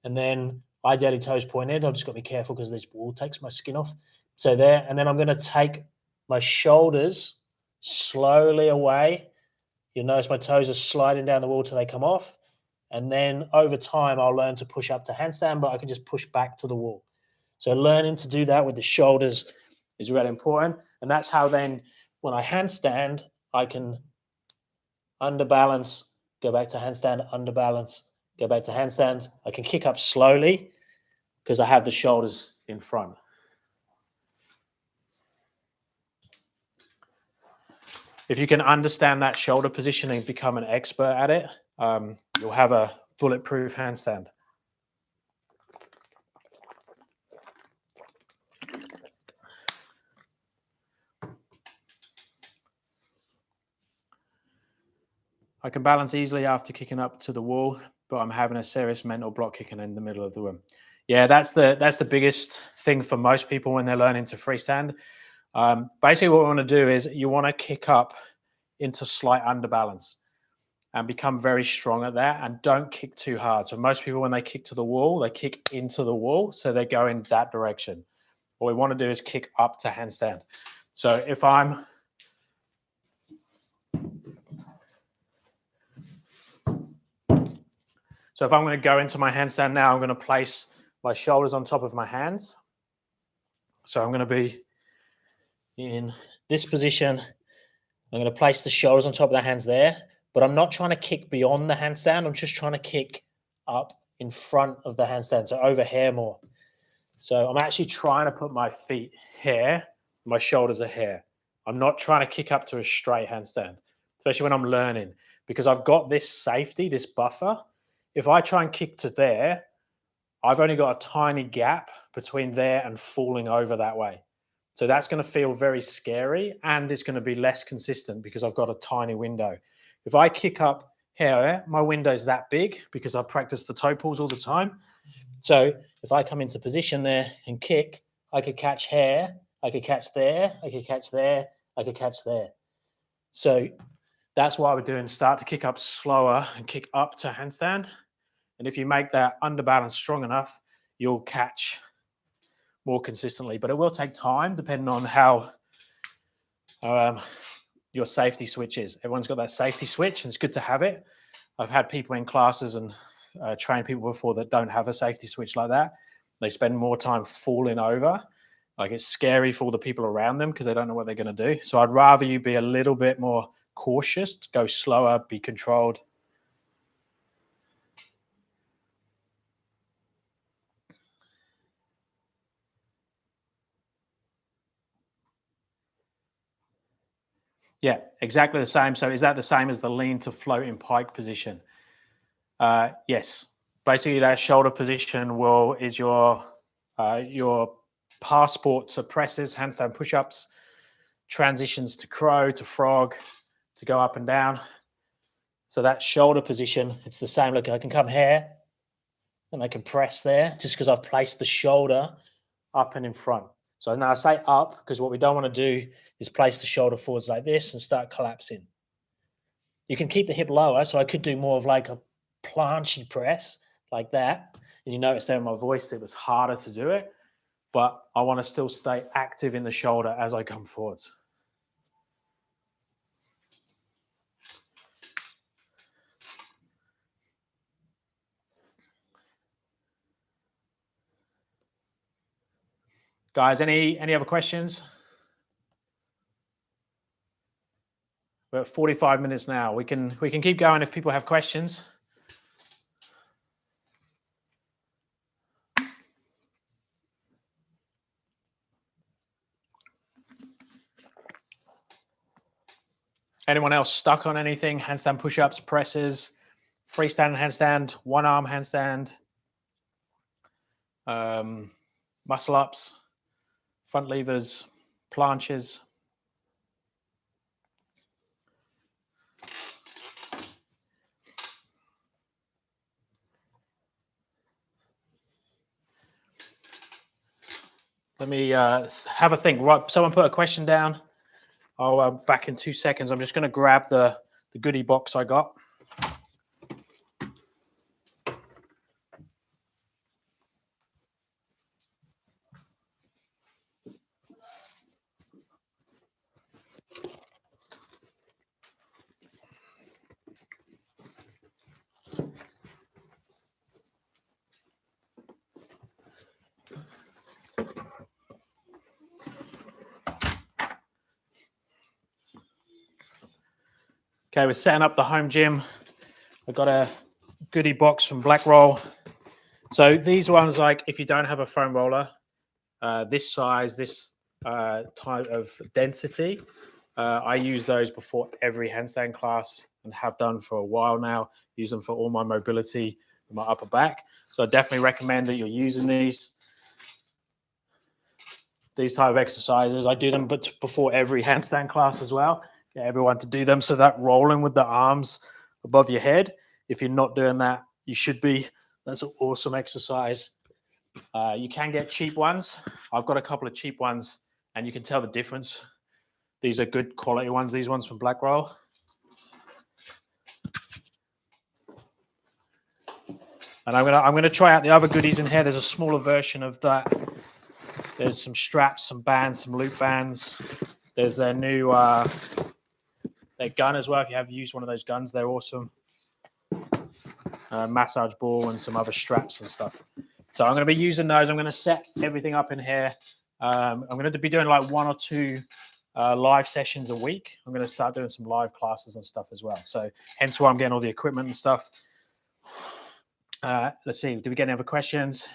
and then ideally toes pointed. I've just got to be careful because this wall takes my skin off. So there, and then I'm going to take my shoulders slowly away. You'll notice my toes are sliding down the wall till they come off. And then over time, I'll learn to push up to handstand, but I can just push back to the wall. So learning to do that with the shoulders is really important. And that's how then when I handstand, I can underbalance, go back to handstand, underbalance, go back to handstand. I can kick up slowly because I have the shoulders in front. If you can understand that shoulder position and become an expert at it, you'll have a bulletproof handstand. I can balance easily after kicking up to the wall, but I'm having a serious mental block kicking in the middle of the room. Yeah, that's the biggest thing for most people when they're learning to freestand. Basically, what we want to do is you want to kick up into slight underbalance and become very strong at that, and don't kick too hard. So most people, when they kick to the wall, they kick into the wall, so they go in that direction. What we want to do is kick up to handstand. So if I'm going to go into my handstand now, I'm going to place my shoulders on top of my hands. So I'm going to be in this position. I'm going to place the shoulders on top of the hands there, but I'm not trying to kick beyond the handstand. I'm just trying to kick up in front of the handstand, so over here more. So I'm actually trying to put my feet here. My shoulders are here. I'm not trying to kick up to a straight handstand, especially when I'm learning, because I've got this safety, this buffer. If I try and kick to there, I've only got a tiny gap between there and falling over that way. So that's going to feel very scary, and it's going to be less consistent because I've got a tiny window. If I kick up here, my window is that big because I practice the toe pulls all the time. So if I come into position there and kick, I could catch here, I could catch there, I could catch there, I could catch there. So that's what I would do, and start to kick up slower and kick up to handstand. And if you make that underbalance strong enough, you'll catch more consistently. But it will take time depending on how your safety switch is. Everyone's got that safety switch, and it's good to have it. I've had people in classes and trained people before that don't have a safety switch like that. They spend more time falling over. Like, it's scary for the people around them because they don't know what they're going to do. So I'd rather you be a little bit more cautious, go slower, be controlled. Yeah, exactly the same. So is that the same as the lean to float in pike position? Yes. Basically, that shoulder position is your passport to presses, handstand push-ups, transitions to crow, to frog, to go up and down. So that shoulder position, it's the same. Look, I can come here, and I can press there just because I've placed the shoulder up and in front. So now I say up because what we don't want to do is place the shoulder forwards like this and start collapsing. You can keep the hip lower, so I could do more of like a planchy press like that. And you notice there in my voice it was harder to do it, but I want to still stay active in the shoulder as I come forwards. Guys, any other questions? We're at 45 minutes now. We can keep going if people have questions. Anyone else stuck on anything? Handstand push-ups, presses, freestanding handstand, one-arm handstand, muscle-ups, front levers, planches. Let me have a think. Right, someone put a question down. I'll back in 2 seconds. I'm just going to grab the goodie box I got. Okay, we're setting up the home gym. I've got a goodie box from Black Roll. So these ones, like if you don't have a foam roller, this size, this type of density, I use those before every handstand class and have done for a while now. Use them for all my mobility in my upper back. So I definitely recommend that you're using these type of exercises. I do them but before every handstand class as well. Get everyone to do them. So that rolling with the arms above your head, if you're not doing that, you should be. That's an awesome exercise. You can get cheap ones. I've got a couple of cheap ones and you can tell the difference. These are good quality ones. These ones from Black Roll. And I'm gonna try out the other goodies in here. There's a smaller version of that. There's some straps, some bands, some loop bands. There's their new their gun as well. If you have used one of those guns, they're awesome. Massage ball and some other straps and stuff. So I'm going to be using those. I'm going to set everything up in here. I'm going to be doing like 1 or 2 live sessions a week. I'm going to start doing some live classes and stuff as well. So hence why I'm getting all the equipment and stuff. Let's see. Do we get any other questions?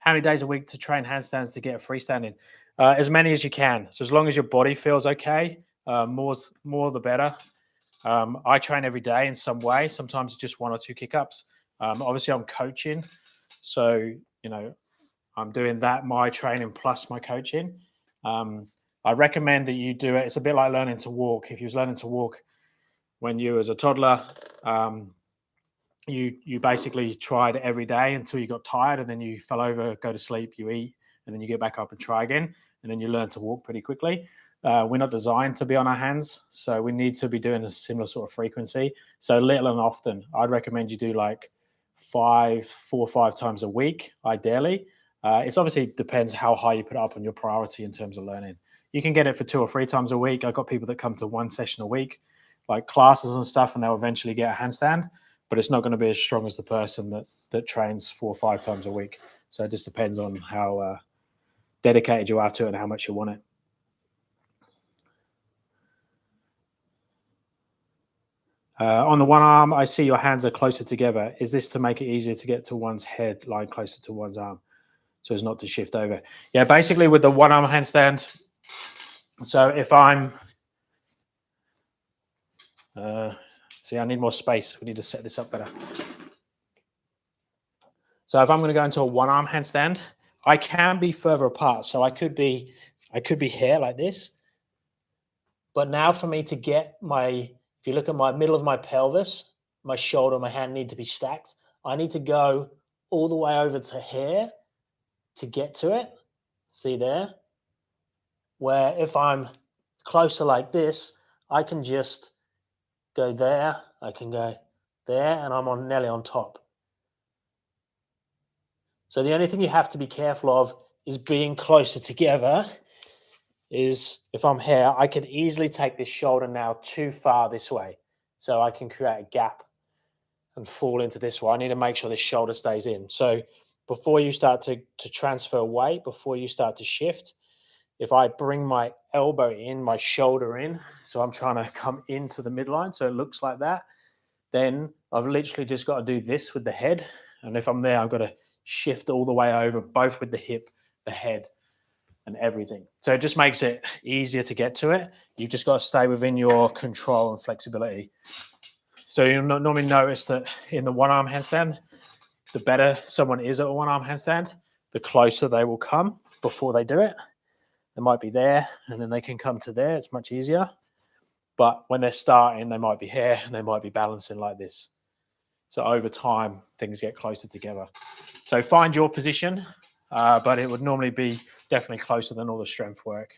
How many days a week to train handstands to get a freestanding? As many as you can. So as long as your body feels okay, more the better. I train every day in some way. Sometimes just 1 or 2 kick-ups. Obviously, I'm coaching. So, you know, I'm doing that, my training plus my coaching. I recommend that you do it. It's a bit like learning to walk. If you was learning to walk when you was a toddler, you basically tried it every day until you got tired and then you fell over, go to sleep, you eat, and then you get back up and try again. And then you learn to walk pretty quickly. We're not designed to be on our hands, so we need to be doing a similar sort of frequency. So little and often. I'd recommend you do like 4 or 5 times a week, ideally. It's obviously depends how high you put it up on your priority in terms of learning. You can get it for 2 or 3 times a week. I've got people that come to 1 session a week, like classes and stuff, and they'll eventually get a handstand, but it's not going to be as strong as the person that trains 4 or 5 times a week. So it just depends on how dedicated you are to it and how much you want it. On the one arm, I see your hands are closer together. Is this to make it easier to get to one's head lying closer to one's arm so as not to shift over? Yeah, basically with the one arm handstand. So if I'm, see, I need more space. We need to set this up better. So if I'm going to go into a one arm handstand, I can be further apart. So I could be here like this. But now for me to get if you look at my middle of my pelvis, my shoulder, my hand need to be stacked. I need to go all the way over to here to get to it. See there? Where if I'm closer like this, I can just go there, I can go there, and I'm nearly on top. So the only thing you have to be careful of is being closer together. Is if I'm here, I could easily take this shoulder now too far this way. So I can create a gap and fall into this one. I need to make sure this shoulder stays in. So before you start to transfer weight, before you start to shift, if I bring my elbow in, my shoulder in, so I'm trying to come into the midline, so it looks like that, then I've literally just got to do this with the head. And if I'm there, I've got to shift all the way over, both with the hip, the head, and everything. So it just makes it easier to get to it. You've just got to stay within your control and flexibility. So you'll normally notice that in the one-arm handstand, the better someone is at a one-arm handstand, the closer they will come before they do it. They might be there, and then they can come to there. It's much easier. But when they're starting, they might be here, and they might be balancing like this. So over time, things get closer together. So find your position, but it would normally be definitely closer than all the strength work.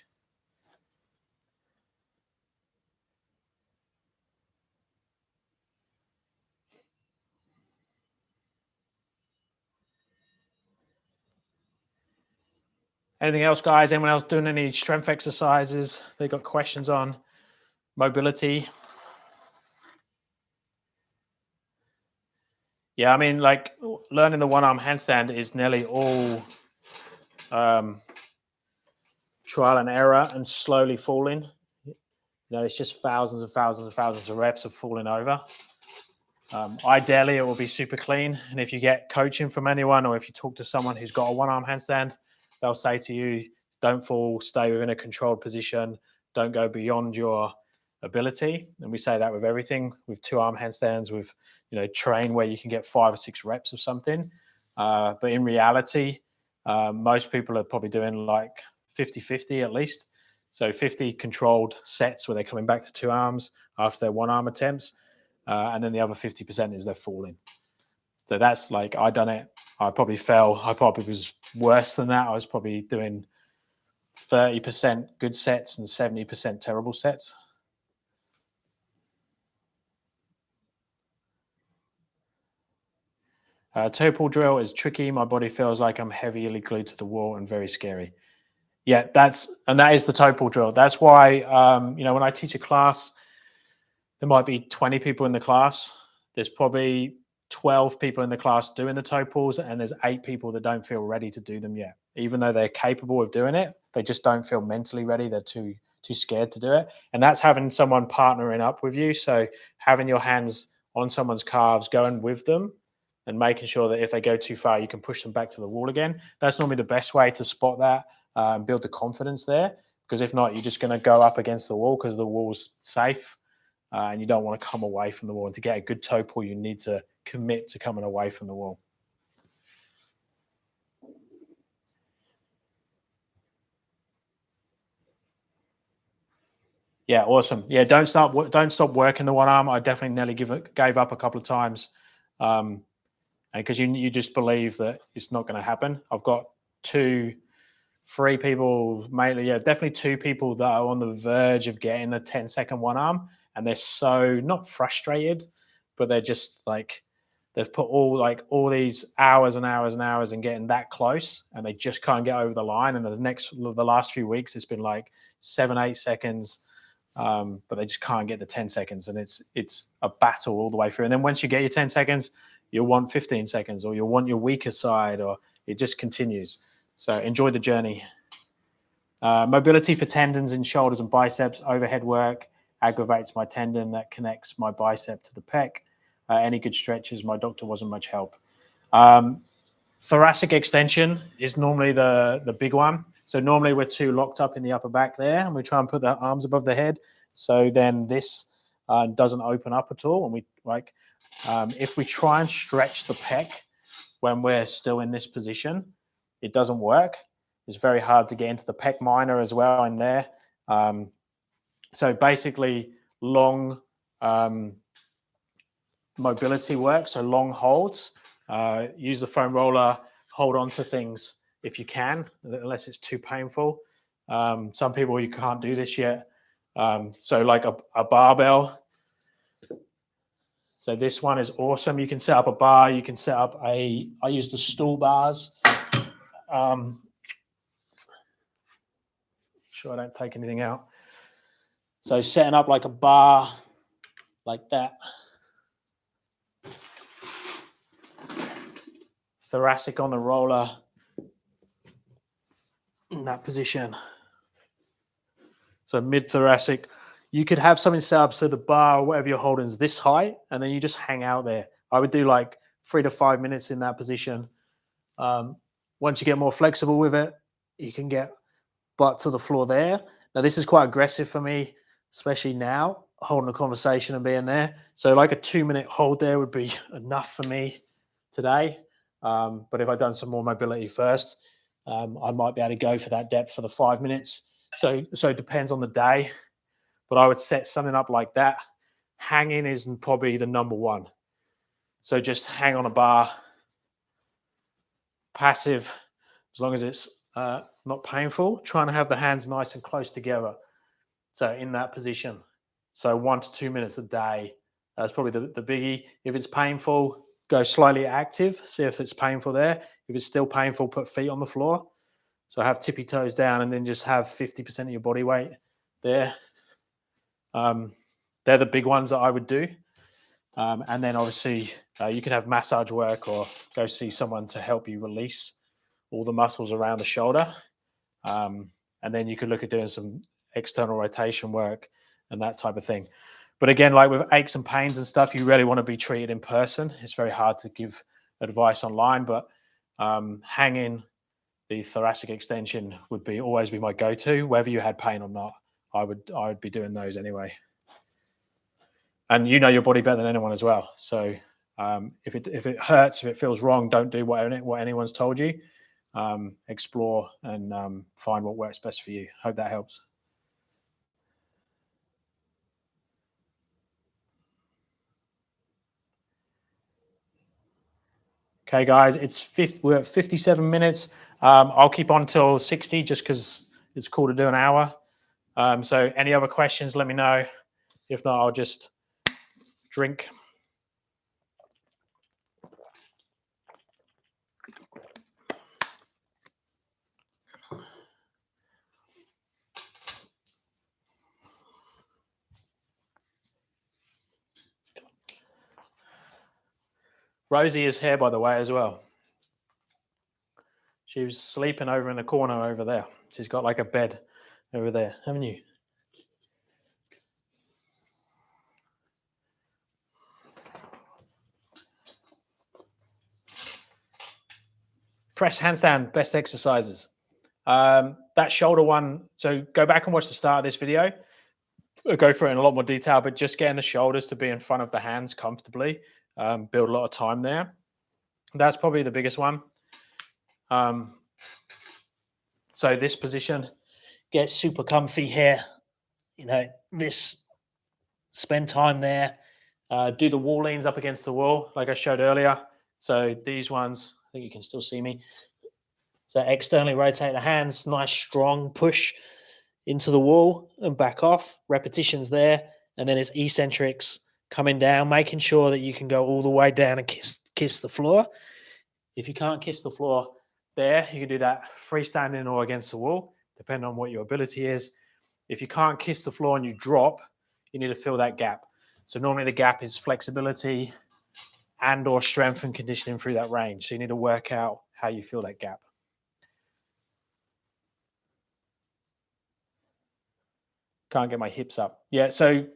Anything else, guys? Anyone else doing any strength exercises they got questions on? Mobility? Yeah, I mean, like learning the one-arm handstand is nearly all trial and error and slowly falling. You know, it's just thousands and thousands and thousands of reps of falling over. Ideally, it will be super clean. And if you get coaching from anyone, or if you talk to someone who's got a one-arm handstand, they'll say to you, don't fall, stay within a controlled position, don't go beyond your ability. And we say that with everything, with two-arm handstands, with, you know, train where you can get 5 or 6 reps of something. But in reality, most people are probably doing like 50-50 at least. So 50 controlled sets where they're coming back to two arms after their one-arm attempts. And then the other 50% is they're falling. So that's like, I done it. I probably fell. I probably was worse than that. I was probably doing 30% good sets and 70% terrible sets. Toe pull drill is tricky. My body feels like I'm heavily glued to the wall and very scary. Yeah, that is the toe pull drill. That's why, you know, when I teach a class, there might be 20 people in the class. There's probably 12 people in the class doing the toe pulls, and there's 8 people that don't feel ready to do them yet. Even though they're capable of doing it, they just don't feel mentally ready. They're too scared to do it. And that's having someone partnering up with you. So having your hands on someone's calves, going with them, and making sure that if they go too far, you can push them back to the wall again. That's normally the best way to spot that and build the confidence there. Because if not, you're just going to go up against the wall because the wall's safe. And you don't want to come away from the wall. And to get a good toe pull, you need to commit to coming away from the wall. Yeah, awesome. Yeah, don't stop working the one arm. I definitely nearly gave up a couple of times, and because you just believe that it's not going to happen. I've got 3 people, mainly, yeah, definitely 2 people that are on the verge of getting a 10-second one arm, and they're so not frustrated, but they're just like, they've put all these hours and hours and hours in getting that close, and they just can't get over the line. And the last few weeks, it's been like 7-8 seconds, but they just can't get the 10 seconds, and it's a battle all the way through. And then once you get your 10 seconds, you'll want 15 seconds, or you'll want your weaker side, or it just continues. So enjoy the journey. Mobility for tendons in shoulders and biceps. Overhead work aggravates my tendon that connects my bicep to the pec. Any good stretches? My doctor wasn't much help. Thoracic extension is normally the big one. So normally we're too locked up in the upper back there, and we try and put the arms above the head. So then this doesn't open up at all. And we if we try and stretch the pec when we're still in this position, it doesn't work. It's very hard to get into the pec minor as well in there. So basically long mobility work, so long holds Use the foam roller, hold on to things if you can, unless it's too painful. Some people, you can't do this yet. So like a barbell. So this one is awesome. You can set up a bar. You can set up I use the stool bars. Sure I don't take anything out. So setting up like a bar like that. Thoracic on the roller in that position. So mid-thoracic. You could have something set up so the bar or whatever you're holding is this height, and then you just hang out there. I would do like 3 to 5 minutes in that position. Once you get more flexible with it, you can get butt to the floor there. Now, this is quite aggressive for me, especially now, holding a conversation and being there. So like a 2-minute hold there would be enough for me today. But if I'd done some more mobility first, I might be able to go for that depth for the 5 minutes. So it depends on the day. But I would set something up like that. Hanging is probably the number one. So just hang on a bar, passive, as long as it's not painful, trying to have the hands nice and close together. So in that position. So 1 to 2 minutes a day. That's probably the biggie. If it's painful, go slightly active. See if it's painful there. If it's still painful, put feet on the floor. So have tippy toes down and then just have 50% of your body weight there. They're the big ones that I would do. And then obviously you can have massage work or go see someone to help you release all the muscles around the shoulder. And then you could look at doing some external rotation work and that type of thing. But again, like with aches and pains and stuff, you really want to be treated in person. It's very hard to give advice online, but hanging the thoracic extension would always be my go-to, whether you had pain or not. I would be doing those anyway. And you know your body better than anyone as well. So if it hurts, if it feels wrong, don't do what anyone's told you. Explore and find what works best for you. Hope that helps. Okay, guys, we're at 57 minutes. I'll keep on till 60 just because it's cool to do an hour. So any other questions, let me know. If not, I'll just drink. Rosie is here, by the way, as well. She was sleeping over in the corner over there. She's got like a bed over there, haven't you? Press handstand, best exercises. That shoulder one, so go back and watch the start of this video. We'll go through it in a lot more detail, but just getting the shoulders to be in front of the hands comfortably, build a lot of time there. That's probably the biggest one. So this position, get super comfy here. You know, spend time there. Do the wall leans up against the wall, like I showed earlier. So these ones, I think you can still see me. So externally rotate the hands, nice strong push into the wall and back off. Repetitions there. And then it's eccentrics coming down, making sure that you can go all the way down and kiss the floor. If you can't kiss the floor there, you can do that freestanding or against the wall, depending on what your ability is. If you can't kiss the floor and you drop, you need to fill that gap. So normally the gap is flexibility and or strength and conditioning through that range. So you need to work out how you fill that gap. Can't get my hips up. Yeah, so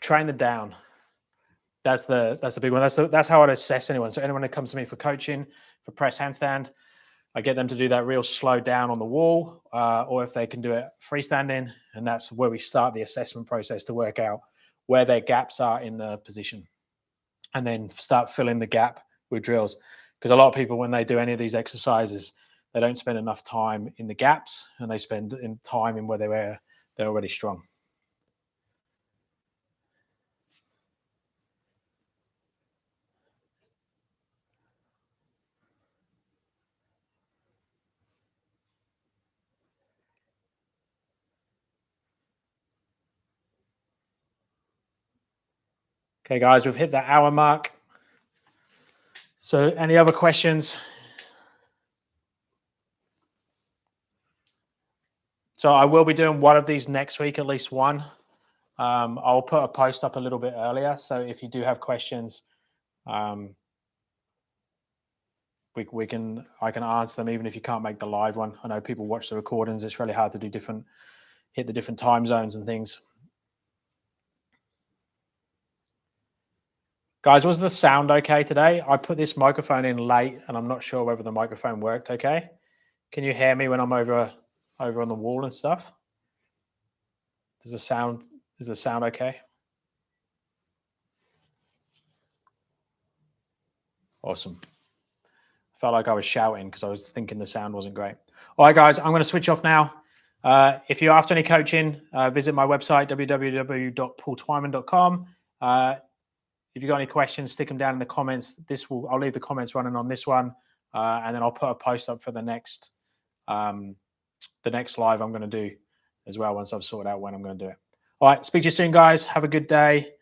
train the down. That's the big one. That's how I'd assess anyone. So anyone that comes to me for coaching, for press handstand, I get them to do that real slow down on the wall, or if they can do it freestanding, and that's where we start the assessment process to work out where their gaps are in the position, and then start filling the gap with drills. Because a lot of people, when they do any of these exercises, they don't spend enough time in the gaps, and they spend time in where they're already strong. Okay, guys, we've hit the hour mark. So any other questions? So I will be doing one of these next week, at least one. I'll put a post up a little bit earlier. So if you do have questions, I can answer them even if you can't make the live one. I know people watch the recordings. It's really hard to do hit the different time zones and things. Guys, was the sound okay today? I put this microphone in late and I'm not sure whether the microphone worked okay. Can you hear me when I'm over on the wall and stuff? Is the sound okay? Awesome. Felt like I was shouting because I was thinking the sound wasn't great. All right, guys, I'm going to switch off now. If you're after any coaching, visit my website, www.paultwyman.com. If you've got any questions, stick them down in the comments. I'll leave the comments running on this one, and then I'll put a post up for the next live I'm going to do as well once I've sorted out when I'm going to do it. All right, speak to you soon, guys. Have a good day.